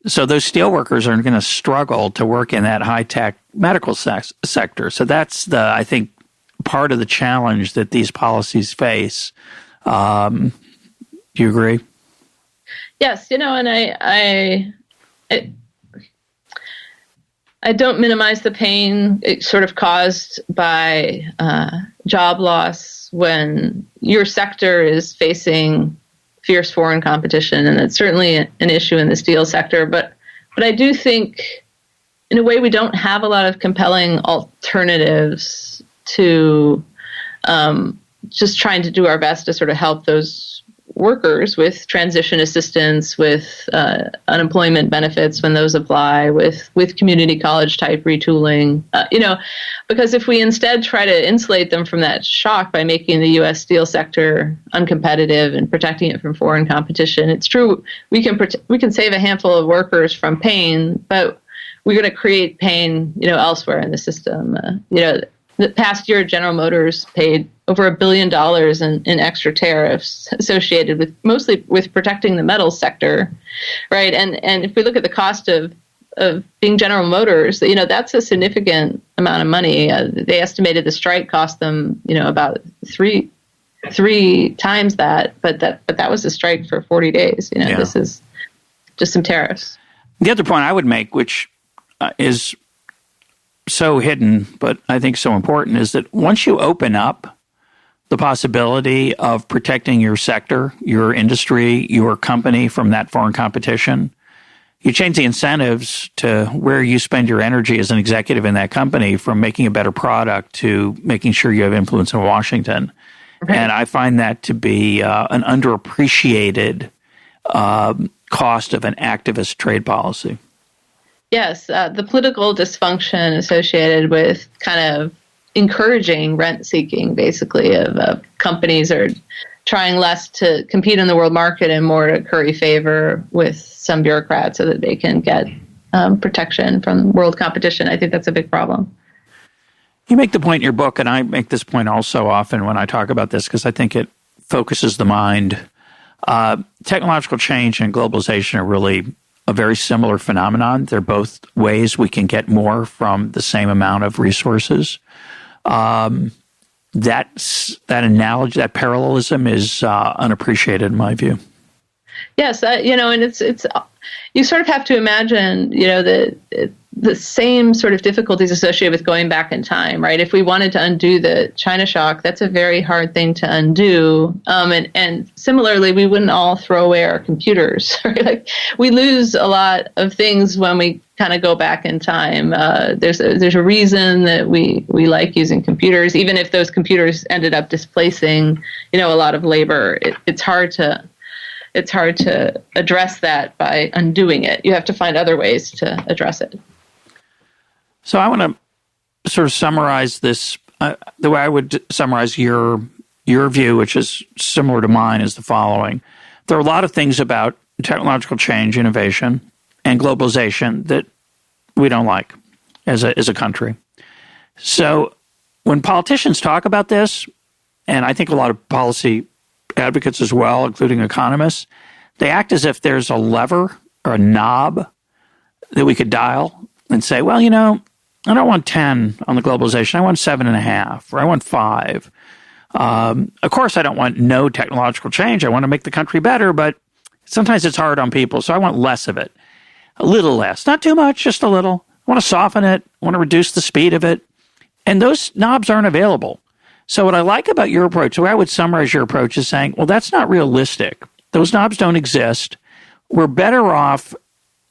So those steelworkers are going to struggle to work in that high-tech medical sector. So that's I think, part of the challenge that these policies face. Do you agree? Yes, and I don't minimize the pain sort of caused by job loss when your sector is facing fierce foreign competition, and it's certainly an issue in the steel sector. But I do think, in a way, we don't have a lot of compelling alternatives to just trying to do our best to sort of help those workers with transition assistance, with unemployment benefits when those apply, with community college type retooling, because if we instead try to insulate them from that shock by making the U.S. steel sector uncompetitive and protecting it from foreign competition, it's true we can save a handful of workers from pain, but we're going to create pain, elsewhere in the system. The past year, General Motors paid over $1 billion in extra tariffs associated mostly with protecting the metals sector, right? And if we look at the cost of being General Motors, that's a significant amount of money. They estimated the strike cost them, about three times that, but that was a strike for 40 days. This is just some tariffs. The other point I would make, which is so hidden, but I think so important, is that once you open up the possibility of protecting your sector, your industry, your company from that foreign competition, you change the incentives to where you spend your energy as an executive in that company, from making a better product to making sure you have influence in Washington. Okay. And I find that to be an underappreciated cost of an activist trade policy. Yes, the political dysfunction associated with kind of encouraging rent seeking, basically, of companies are trying less to compete in the world market and more to curry favor with some bureaucrats so that they can get protection from world competition. I think that's a big problem. You make the point in your book, and I make this point also often when I talk about this, because I think it focuses the mind. Technological change and globalization are really a very similar phenomenon. They're both ways we can get more from the same amount of resources. That analogy, that parallelism is unappreciated in my view. Yes, and it's you sort of have to imagine, the same sort of difficulties associated with going back in time, right? If we wanted to undo the China shock, that's a very hard thing to undo. And similarly, we wouldn't all throw away our computers, right? Like, we lose a lot of things when we kind of go back in time. There's a reason that we like using computers, even if those computers ended up displacing, a lot of labor. It's hard to address that by undoing it. You have to find other ways to address it. So I want to sort of summarize this. The way I would summarize your view, which is similar to mine, is the following. There are a lot of things about technological change, innovation, and globalization that we don't like as a country. So when politicians talk about this, and I think a lot of policy advocates as well, including economists, they act as if there's a lever or a knob that we could dial and say, well, I don't want 10 on the globalization. I want 7.5, or I want 5. Of course, I don't want no technological change. I want to make the country better, but sometimes it's hard on people, so I want less of it. A little less. Not too much, just a little. I want to soften it. I want to reduce the speed of it. And those knobs aren't available. So what I like about your approach, the way I would summarize your approach, is saying, well, that's not realistic. Those knobs don't exist. We're better off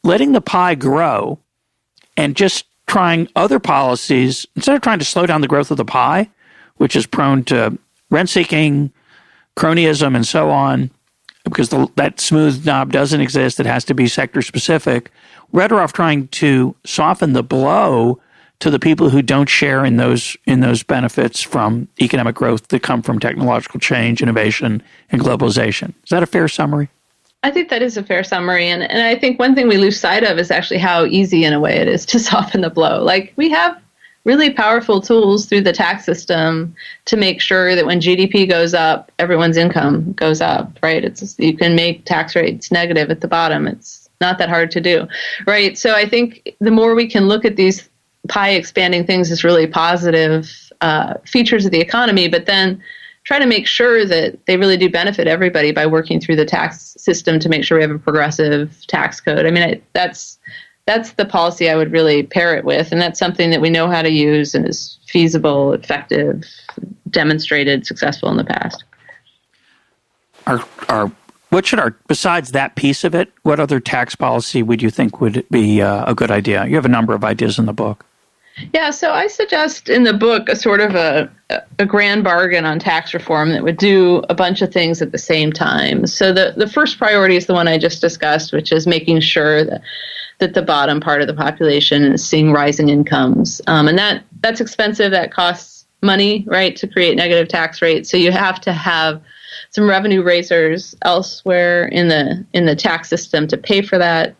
letting the pie grow and just trying other policies, instead of trying to slow down the growth of the pie, which is prone to rent-seeking, cronyism, and so on, because that smooth knob doesn't exist. It has to be sector-specific. We're better off trying to soften the blow to the people who don't share in those benefits from economic growth that come from technological change, innovation, and globalization. Is that a fair summary? I think that is a fair summary. And I think one thing we lose sight of is actually how easy, in a way, it is to soften the blow. Like, we have really powerful tools through the tax system to make sure that when GDP goes up, everyone's income goes up, right? You can make tax rates negative at the bottom. It's not that hard to do, right? So I think the more we can look at these pie expanding things as really positive features of the economy, but then try to make sure that they really do benefit everybody by working through the tax system to make sure we have a progressive tax code. I mean, that's the policy I would really pair it with, and that's something that we know how to use and is feasible, effective, demonstrated, successful in the past. Besides that piece of it, what other tax policy would you think would be a good idea? You have a number of ideas in the book. Yeah, so I suggest in the book a sort of a grand bargain on tax reform that would do a bunch of things at the same time. So the first priority is the one I just discussed, which is making sure that the bottom part of the population is seeing rising incomes. And that's expensive. That costs money, right, to create negative tax rates. So you have to have some revenue raisers elsewhere in the tax system to pay for that.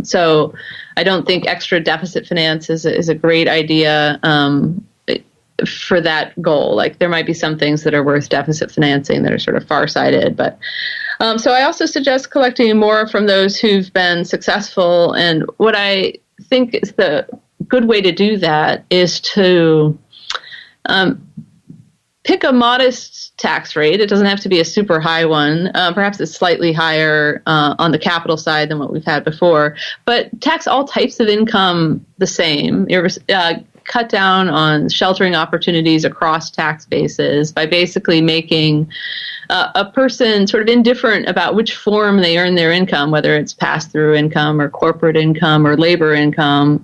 So I don't think extra deficit finance is a great idea for that goal. Like there might be some things that are worth deficit financing that are sort of far-sighted. But so I also suggest collecting more from those who've been successful. And what I think is the good way to do that is to pick a modest tax rate. It doesn't have to be a super high one. Perhaps it's slightly higher on the capital side than what we've had before. But tax all types of income the same. Cut down on sheltering opportunities across tax bases by basically making a person sort of indifferent about which form they earn their income, whether it's pass-through income or corporate income or labor income.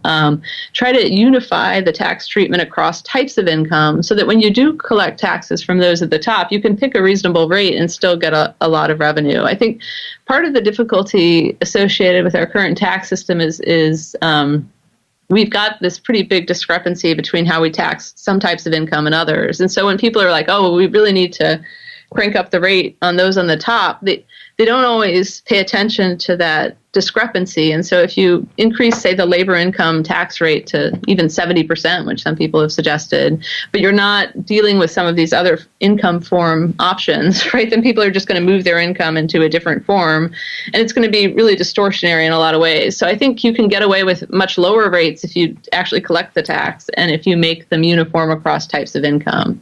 Try to unify the tax treatment across types of income so that when you do collect taxes from those at the top, you can pick a reasonable rate and still get a lot of revenue. I think part of the difficulty associated with our current tax system is we've got this pretty big discrepancy between how we tax some types of income and others. And so when people are like, oh, well, we really need to crank up the rate on those on the top, they don't always pay attention to that discrepancy. And so if you increase, say, the labor income tax rate to even 70%, which some people have suggested, but you're not dealing with some of these other income form options, right, then people are just going to move their income into a different form. And it's going to be really distortionary in a lot of ways. So I think you can get away with much lower rates if you actually collect the tax and if you make them uniform across types of income.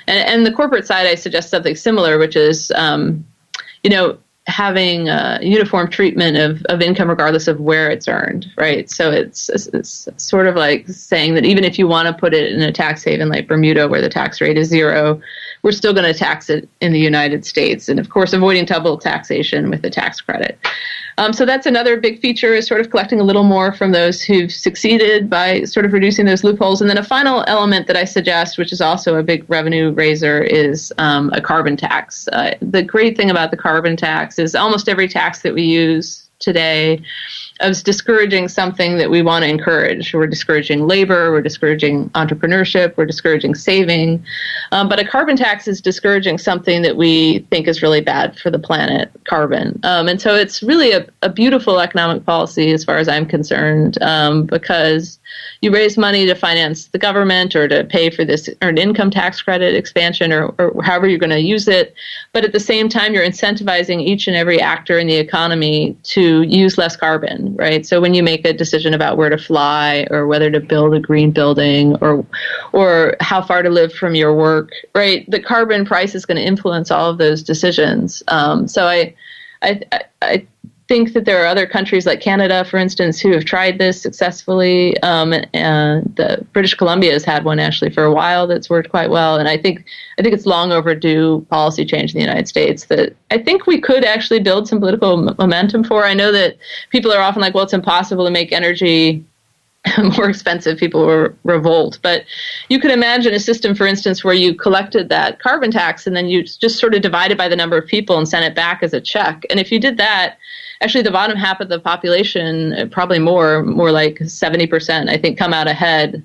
And the corporate side, I suggest something similar, which is, having uniform treatment of income regardless of where it's earned, right? So it's sort of like saying that even if you want to put it in a tax haven like Bermuda where the tax rate is 0, we're still going to tax it in the United States. And of course, avoiding double taxation with the tax credit. So that's another big feature, is sort of collecting a little more from those who've succeeded by sort of reducing those loopholes. And then a final element that I suggest, which is also a big revenue raiser, is a carbon tax. The great thing about the carbon tax is almost every tax that we use today is discouraging something that we want to encourage. We're discouraging labor, we're discouraging entrepreneurship, we're discouraging saving. But a carbon tax is discouraging something that we think is really bad for the planet, carbon. And so it's really a beautiful economic policy as far as I'm concerned, because you raise money to finance the government or to pay for this earned income tax credit expansion or however you're going to use it. But at the same time, you're incentivizing each and every actor in the economy to use less carbon, right? So when you make a decision about where to fly or whether to build a green building or how far to live from your work, right, the carbon price is going to influence all of those decisions. So I think that there are other countries like Canada, for instance, who have tried this successfully. The British Columbia has had one actually for a while that's worked quite well. And I think it's long overdue policy change in the United States that I think we could actually build some political momentum for. I know that people are often like, well, it's impossible to make energy more expensive. People will revolt. But you could imagine a system, for instance, where you collected that carbon tax and then you just sort of divided by the number of people and sent it back as a check. And if you did that, actually the bottom half of the population, probably more like 70%, I think, come out ahead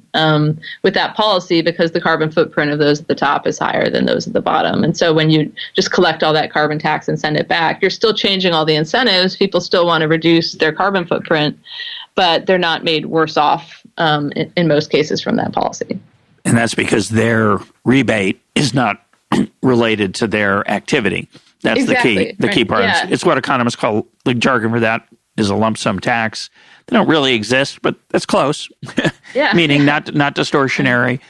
with that policy because the carbon footprint of those at the top is higher than those at the bottom. And so when you just collect all that carbon tax and send it back, you're still changing all the incentives. People still want to reduce their carbon footprint, but they're not made worse off in most cases from that policy. And that's because their rebate is not related to their activity. That's exactly, the key part. Yeah. It's what economists call the jargon for that, is a lump sum tax. They don't really exist, but that's close. Yeah. Meaning not distortionary.